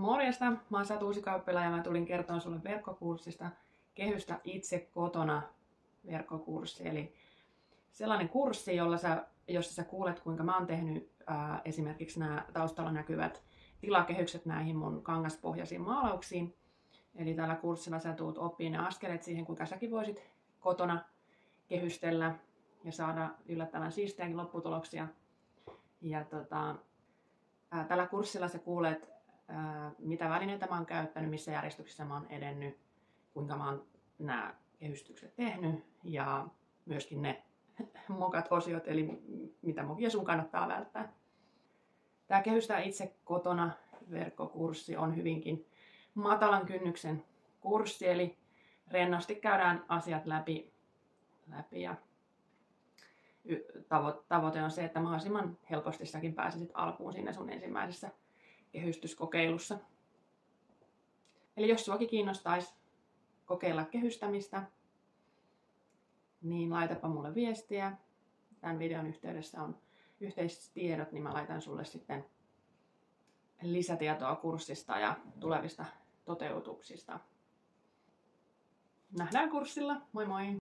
Morjesta, mä oon Satu Uusikauppila ja mä tulin kertomaan sulle verkkokurssista Kehystä itse kotona verkkokurssi. Eli sellainen kurssi, jossa sä kuulet, kuinka mä oon tehnyt esimerkiksi nämä taustalla näkyvät tilakehykset näihin mun kangaspohjaisiin maalauksiin. Eli tällä kurssilla sä tulet oppimaan ne askeleet siihen, kuinka säkin voisit kotona kehystellä ja saada yllättävän siistejäkin lopputuloksia. Ja tällä kurssilla sä kuulet, mitä välineitä mä oon käyttänyt, missä järjestyksessä mä oon edennyt, kuinka mä oon nämä kehystykset tehnyt ja myöskin ne mokat osiot, eli mitä mokia sun kannattaa välttää. Tämä Kehystä itse kotona verkkokurssi on hyvinkin matalan kynnyksen kurssi, eli rennosti käydään asiat läpi ja tavoite on se, että mahdollisimman helposti säkin pääsisit alkuun siinä sun ensimmäisessä kehystyskokeilussa. Eli jos suakin kiinnostaisi kokeilla kehystämistä, niin laitapa mulle viestiä. Tämän videon yhteydessä on yhteistiedot, niin mä laitan sulle sitten lisätietoa kurssista ja tulevista toteutuksista. Nähdään kurssilla. Moi moi!